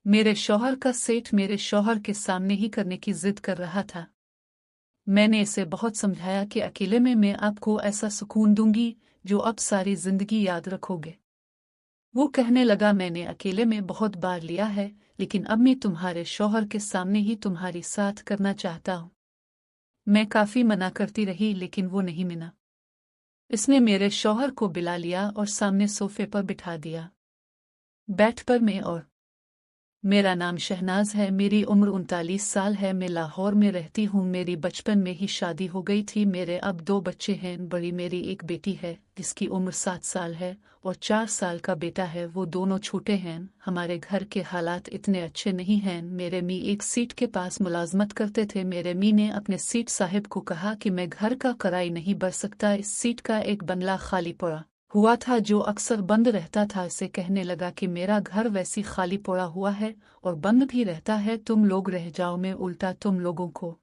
मेरे शौहर का सेठ मेरे शौहर के सामने ही करने की जिद कर रहा था। मैंने इसे बहुत समझाया कि अकेले में मैं आपको ऐसा सुकून दूंगी जो अब सारी जिंदगी याद रखोगे। वो कहने लगा, मैंने अकेले में बहुत बार लिया है, लेकिन अब मैं तुम्हारे शौहर के सामने ही तुम्हारी साथ करना चाहता हूँ। मैं काफी मना करती रही लेकिन वो नहीं मिला। इसने मेरे शौहर को बुला लिया और सामने सोफे पर बिठा दिया। बैठ पर मैं और मेरा नाम शहनाज है, मेरी उम्र 39 साल है, मैं लाहौर में रहती हूँ। मेरी बचपन में ही शादी हो गई थी। मेरे अब 2 बच्चे हैं। बड़ी मेरी एक बेटी है जिसकी उम्र 7 साल है और 4 साल का बेटा है, वो दोनों छोटे हैं। हमारे घर के हालात इतने अच्छे नहीं हैं। मेरे मी एक सीट के पास मुलाजमत करते थे। मेरे मी ने अपने सीट साहिब को कहा कि मैं घर का किराया नहीं भर सकता। इस सीट का एक बंगला खाली पड़ा हुआ था जो अक्सर बंद रहता था। इसे कहने लगा कि मेरा घर वैसी खाली पड़ा हुआ है और बंद भी रहता है, तुम लोग रह जाओ, मैं उल्टा तुम लोगों को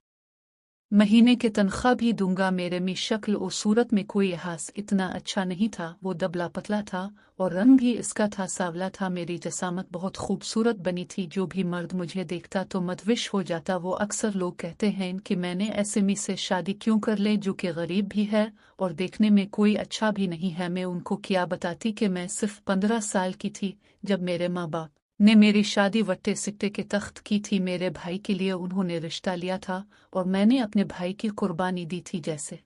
महीने के तनख्वाह भी दूंगा। मेरे में शक्ल और सूरत में कोई लिहाज इतना अच्छा नहीं था। वो दबला पतला था और रंग भी इसका था सांवला था। मेरी जसामत बहुत खूबसूरत बनी थी। जो भी मर्द मुझे देखता तो मतविश हो जाता। वो अक्सर लोग कहते हैं कि मैंने ऐसे में से शादी क्यों कर ले जो कि गरीब भी है और देखने में कोई अच्छा भी नहीं है। मैं उनको क्या बताती कि मैं सिर्फ 15 साल की थी जब मेरे माँ बाप ने मेरी शादी वट्टे सिट्टे के तख्त की थी। मेरे भाई के लिए उन्होंने रिश्ता लिया था और मैंने अपने भाई की कुर्बानी दी थी। जैसे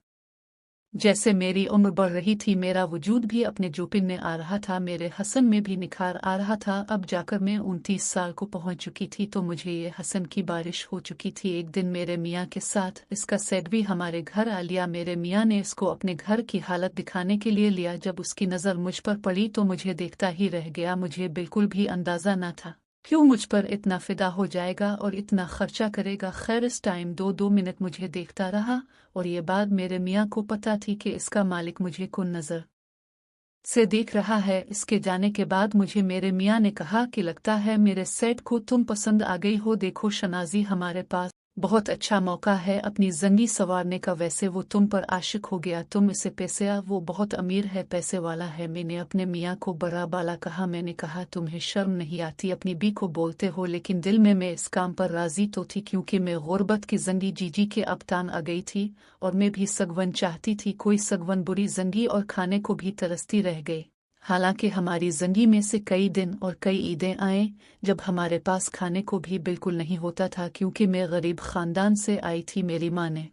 जैसे मेरी उम्र बढ़ रही थी मेरा वजूद भी अपने जोपिन में आ रहा था, मेरे हसन में भी निखार आ रहा था। अब जाकर मैं 29 साल को पहुंच चुकी थी तो मुझे ये हसन की बारिश हो चुकी थी। एक दिन मेरे मियाँ के साथ इसका सेठ भी हमारे घर आ लिया। मेरे मियाँ ने इसको अपने घर की हालत दिखाने के लिए लिया। जब उसकी नज़र मुझ पर पड़ी तो मुझे देखता ही रह गया। मुझे बिल्कुल भी अंदाज़ा न था क्यों मुझ पर इतना फिदा हो जाएगा और इतना खर्चा करेगा। खैर इस टाइम 2 मिनट मुझे देखता रहा और ये बात मेरे मियाँ को पता थी कि इसका मालिक मुझे कुन नज़र से देख रहा है। इसके जाने के बाद मुझे मेरे मियाँ ने कहा कि लगता है मेरे सेठ को तुम पसंद आ गई हो। देखो शनाजी, हमारे पास बहुत अच्छा मौका है अपनी ज़िंदगी संवारने का। वैसे वो तुम पर आशिक हो गया, तुम इसे पैसे आ, वो बहुत अमीर है, पैसे वाला है। मैंने अपने मियाँ को बड़ा बाला कहा। मैंने कहा तुम्हें शर्म नहीं आती, अपनी बी को बोलते हो। लेकिन दिल में मैं इस काम पर राजी तो थी क्योंकि मैं गुर्बत की जिंदगी जी के अब तान आ गई थी और मैं भी सगवन चाहती थी, कोई सगवन बुरी जिंदगी और खाने को भी तरसती रह गई। हालांकि हमारी जिंदगी में से कई दिन और कई ईदें आए जब हमारे पास खाने को भी बिल्कुल नहीं होता था क्योंकि मैं गरीब खानदान से आई थी। मेरी माँ ने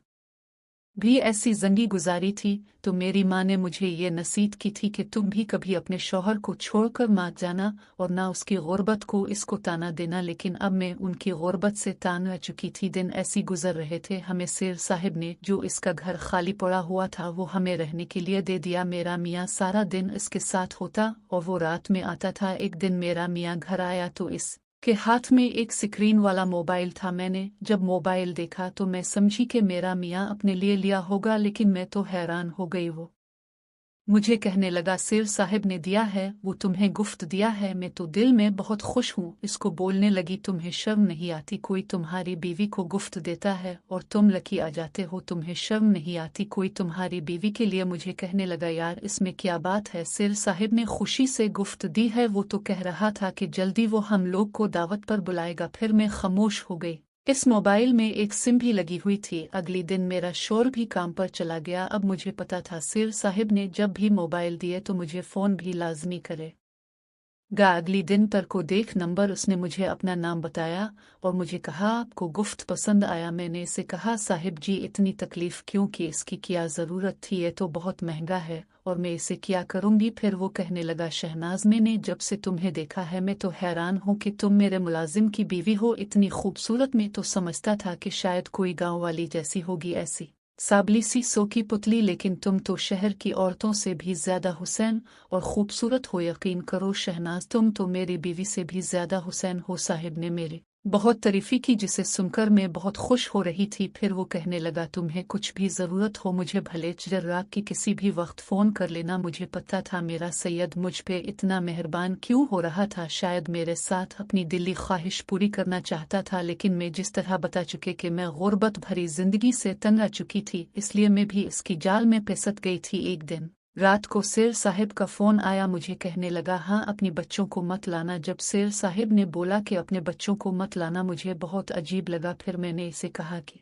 भी ऐसी जिंदगी गुजारी थी तो मेरी माँ ने मुझे ये नसीहत की थी कि तुम भी कभी अपने शौहर को छोड़कर मत जाना और ना उसकी गुर्बत को इसको ताना देना। लेकिन अब मैं उनकी गुर्बत से तान आ चुकी थी। दिन ऐसी गुजर रहे थे, हमें शेर साहिब ने जो इसका घर खाली पड़ा हुआ था वो हमें रहने के लिए दे दिया। मेरा मियाँ सारा दिन इसके साथ होता और वो रात में आता था। एक दिन मेरा मियाँ घर आया तो इस के हाथ में एक स्क्रीन वाला मोबाइल था। मैंने जब मोबाइल देखा तो मैं समझी कि मेरा मियाँ अपने लिए लिया होगा, लेकिन मैं तो हैरान हो गई। वो मुझे कहने लगा, शेर साहिब ने दिया है, वो तुम्हें गुफ्त दिया है। मैं तो दिल में बहुत खुश हूँ। इसको बोलने लगी, तुम्हें शर्म नहीं आती, कोई तुम्हारी बीवी को गुफ्त देता है और तुम लकी आ जाते हो, तुम्हें शर्म नहीं आती, कोई तुम्हारी बीवी के लिए। मुझे कहने लगा, यार इसमें क्या बात है, शेर साहिब ने खुशी से गुफ्त दी है, वो तो कह रहा था कि जल्दी वो हम लोग को दावत पर बुलाएगा। फिर मैं खामोश हो गई। इस मोबाइल में एक सिम भी लगी हुई थी। अगली दिन मेरा शोर भी काम पर चला गया। अब मुझे पता था शेर साहिब ने जब भी मोबाइल दिए तो मुझे फ़ोन भी लाजमी करेगा। अगली दिन पर को देख नंबर उसने मुझे अपना नाम बताया और मुझे कहा, आपको गुफ्त पसंद आया। मैंने इसे कहा, साहिब जी इतनी तकलीफ क्यों की, इसकी क्या ज़रूरत थी, ये तो बहुत महंगा है और मैं इसे क्या करूंगी। फिर वो कहने लगा, शहनाज मैंने जब से तुम्हें देखा है मैं तो हैरान हूँ कि तुम मेरे मुलाजिम की बीवी हो, इतनी खूबसूरत। मैं तो समझता था कि शायद कोई गांव वाली जैसी होगी, ऐसी साबली सी सोकी पुतली, लेकिन तुम तो शहर की औरतों से भी ज्यादा हुसैन और खूबसूरत हो। यकीन करो शहनाज, तुम तो मेरी बीवी से भी ज्यादा हुसैन हो। साहिब ने मेरी बहुत तारीफी की जिसे सुनकर मैं बहुत खुश हो रही थी। फिर वो कहने लगा, तुम्हें कुछ भी ज़रूरत हो मुझे भले रात की किसी भी वक्त फ़ोन कर लेना। मुझे पता था मेरा सैयद मुझ पे इतना मेहरबान क्यों हो रहा था, शायद मेरे साथ अपनी दिली ख्वाहिश पूरी करना चाहता था। लेकिन मैं जिस तरह बता चुके कि मैं गुर्बत भरी जिंदगी से तंग आ चुकी थी, इसलिए मैं भी इसकी जाल में फिसट गई थी। एक दिन रात को शेर साहिब का फ़ोन आया, मुझे कहने लगा हाँ अपनी बच्चों को मत लाना। जब शेर साहिब ने बोला कि अपने बच्चों को मत लाना, मुझे बहुत अजीब लगा। फिर मैंने इसे कहा कि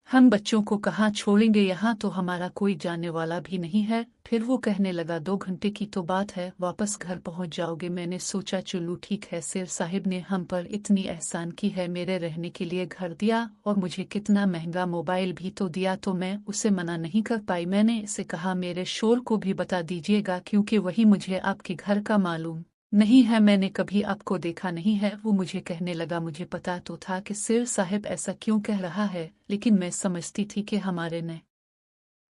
हम बच्चों को कहाँ छोड़ेंगे, यहाँ तो हमारा कोई जाने वाला भी नहीं है। फिर वो कहने लगा 2 घंटे की तो बात है, वापस घर पहुंच जाओगे। मैंने सोचा चलो ठीक है, शेर साहिब ने हम पर इतनी एहसान की है, मेरे रहने के लिए घर दिया और मुझे कितना महंगा मोबाइल भी तो दिया, तो मैं उसे मना नहीं कर पाई। मैंने इसे कहा मेरे शोर को भी बता दीजिएगा, क्योंकि वही मुझे आपके घर का मालूम नहीं है, मैंने कभी आपको देखा नहीं है। वो मुझे कहने लगा मुझे पता तो था कि शेर साहिब ऐसा क्यों कह रहा है, लेकिन मैं समझती थी कि हमारे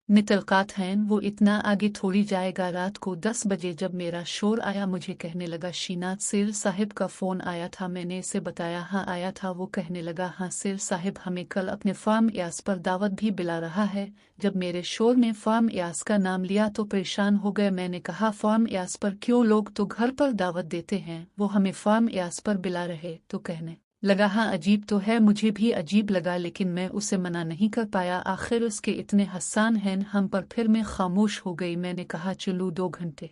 नितलकात हैं, वो इतना आगे थोड़ी जाएगा। रात को 10 बजे जब मेरा शोर आया, मुझे कहने लगा शीनाथ शेर साहिब का फ़ोन आया था। मैंने इसे बताया हाँ आया था। वो कहने लगा हाँ शेर साहिब हमें कल अपने फार्म यास पर दावत भी बुला रहा है। जब मेरे शोर ने फार्म यास का नाम लिया तो परेशान हो गए। मैंने कहा फार्म यास पर क्यों, लोग तो घर पर दावत देते हैं, वो हमें फार्म यास पर बुला रहे। तो कहने लगा हाँ अजीब तो है, मुझे भी अजीब लगा, लेकिन मैं उसे मना नहीं कर पाया। आखिर उसके इतने हसान हैं हम पर। फिर मैं खामोश हो गई। मैंने कहा चलो 2 घंटे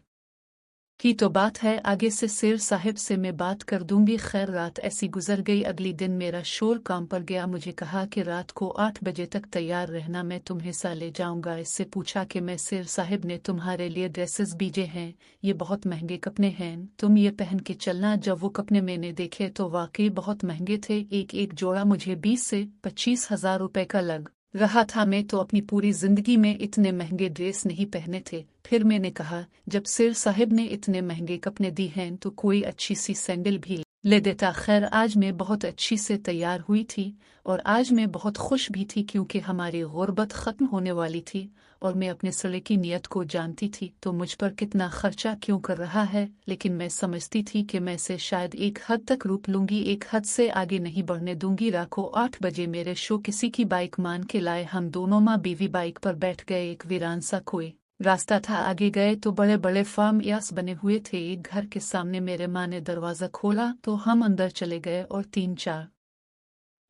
की तो बात है, आगे से शेर साहिब से मैं बात कर दूंगी। खैर रात ऐसी गुजर गई। अगली दिन मेरा शोर काम पर गया। मुझे कहा कि रात को 8 बजे तक तैयार रहना, मैं तुम्हें सा ले जाऊंगा। इससे पूछा कि मैं शेर साहिब ने तुम्हारे लिए ड्रेसेस भेजे हैं, ये बहुत महंगे कपड़े हैं, तुम ये पहन के चलना। जब वो कपड़े मैंने देखे तो वाकई बहुत महंगे थे। एक एक जोड़ा मुझे 20 से 25 हजार रुपए का लग रहा था। मैं तो अपनी पूरी जिंदगी में इतने महंगे ड्रेस नहीं पहने थे। फिर मैंने कहा जब शेर साहिब ने इतने महंगे कपड़े दी हैं तो कोई अच्छी सी सैंडल भी ले देता। खैर आज मैं बहुत अच्छी से तैयार हुई थी और आज मैं बहुत खुश भी थी, क्योंकि हमारी गुर्बत ख़त्म होने वाली थी और मैं अपने सड़े की नीयत को जानती थी। तो मुझ पर कितना खर्चा क्यों कर रहा है, लेकिन मैं समझती थी कि मैं से शायद एक हद तक रोक लूंगी, एक हद से आगे नहीं बढ़ने दूंगी। राखो 8 बजे मेरे शो किसी की बाइक मान के लाए। हम दोनों माँ बीवी बाइक पर बैठ गए। एक वीरान सा कोई रास्ता था, आगे गए तो बड़े बड़े फार्म यास बने हुए थे। एक घर के सामने मेरे माँ ने दरवाज़ा खोला तो हम अंदर चले गए और 3-4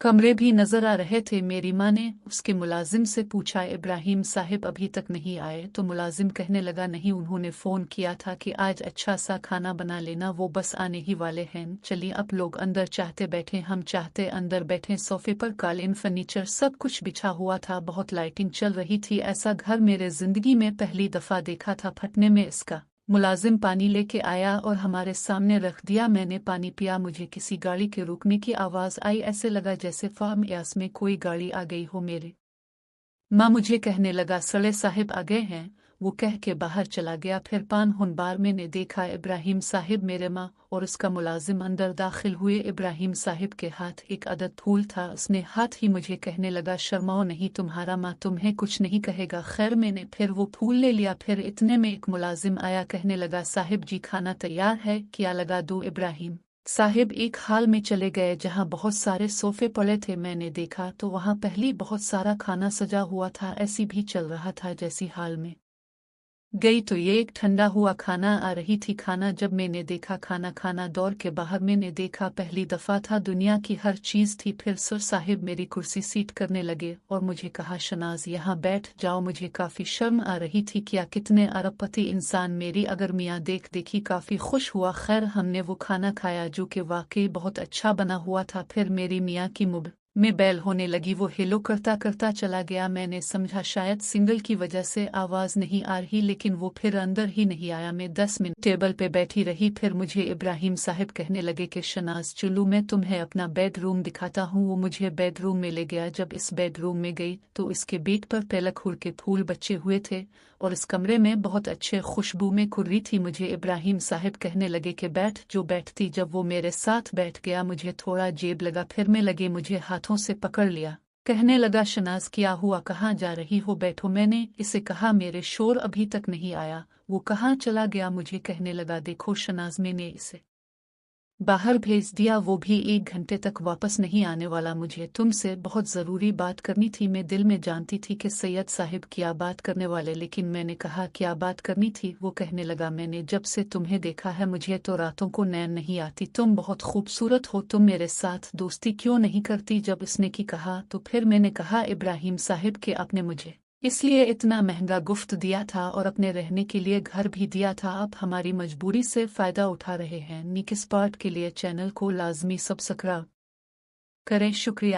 कमरे भी नजर आ रहे थे। मेरी माँ ने उसके मुलाजिम से पूछा इब्राहिम साहिब अभी तक नहीं आए? तो मुलाजिम कहने लगा नहीं, उन्होंने फ़ोन किया था कि आज अच्छा सा खाना बना लेना, वो बस आने ही वाले हैं। चलिए आप लोग अंदर चाहते बैठे। हम चाहते अंदर बैठे। सोफे पर कालीन फर्नीचर सब कुछ बिछा हुआ था, बहुत लाइटिंग चल रही थी। ऐसा घर मेरे जिंदगी में पहली दफा देखा था। फटने में इसका मुलाजिम पानी लेके आया और हमारे सामने रख दिया। मैंने पानी पिया। मुझे किसी गाड़ी के रुकने की आवाज़ आई, ऐसे लगा जैसे फार्म यास में कोई गाड़ी आ गई हो। मेरे माँ मुझे कहने लगा सड़े साहिब आ गए हैं। वो कह के बाहर चला गया। फिर 5 बार मैंने देखा इब्राहिम साहिब, मेरे माँ और उसका मुलाजिम अंदर दाखिल हुए। इब्राहिम साहिब के हाथ एक अदद फूल था। उसने हाथ ही मुझे कहने लगा शर्माओ नहीं, तुम्हारा माँ तुम्हें कुछ नहीं कहेगा। खैर मैंने फिर वो फूल ले लिया। फिर इतने में एक मुलाजिम आया, कहने लगा साहिब जी खाना तैयार है, क्या लगा दूं? इब्राहिम साहिब एक हाल में चले गए जहां बहुत सारे सोफे पड़े थे। मैंने देखा तो वहां पहले बहुत सारा खाना सजा हुआ था, ऐसी भी चल रहा था जैसी हाल में गई तो ये एक ठंडा हुआ खाना आ रही थी। खाना जब मैंने देखा, खाना दौर के बाहर मैंने देखा, पहली दफा था, दुनिया की हर चीज थी। फिर सर साहिब मेरी कुर्सी सीट करने लगे और मुझे कहा शनाज यहाँ बैठ जाओ। मुझे काफी शर्म आ रही थी, क्या कितने अरबपति इंसान मेरी अगर मियाँ देख देखी। काफी खुश हुआ। खैर हमने वो खाना खाया जो कि वाकई बहुत अच्छा बना हुआ था। फिर मेरी मियाँ की मुंह में बैल होने लगी। वो हेलो करता करता चला गया। मैंने समझा शायद सिंगल की वजह से आवाज नहीं आ रही, लेकिन वो फिर अंदर ही नहीं आया। मैं 10 मिनट टेबल पे बैठी रही। फिर मुझे इब्राहिम साहिब कहने लगे कि शनाज चलो मैं तुम्हें अपना बेडरूम दिखाता हूँ। वो मुझे बेडरूम में ले गया। जब इस बेडरूम में गई तो इसके बेड पर पेलक हुर के फूल बचे हुए थे और इस कमरे में बहुत अच्छे खुशबू में खुर्री थी। मुझे इब्राहिम साहिब कहने लगे कि बैठ। जो बैठती, जब वो मेरे साथ बैठ गया मुझे थोड़ा अजीब लगा। फिर मैं लगे मुझे हाथों से पकड़ लिया। कहने लगा शनाज क्या हुआ, कहाँ जा रही हो? बैठो। मैंने इसे कहा मेरे शोर अभी तक नहीं आया, वो कहाँ चला गया? मुझे कहने लगा देखो शनाज मैंने इसे बाहर भेज दिया, वो भी 1 घंटे तक वापस नहीं आने वाला। मुझे तुमसे बहुत ज़रूरी बात करनी थी। मैं दिल में जानती थी कि सैयद साहिब क्या बात करने वाले, लेकिन मैंने कहा क्या बात करनी थी? वो कहने लगा मैंने जब से तुम्हें देखा है मुझे तो रातों को नींद नहीं आती। तुम बहुत खूबसूरत हो, तुम मेरे साथ दोस्ती क्यों नहीं करती? जब इसने की कहा तो फिर मैंने कहा इब्राहिम साहिब के आपने मुझे اس لیے اتنا مہنگا گفت دیا تھا اور اپنے رہنے کے لیے گھر بھی دیا تھا. اب ہماری مجبوری سے فائدہ اٹھا رہے ہیں. نیکسٹ پارٹ کے لیے چینل کو لازمی سبسکرائب کریں. شکریہ.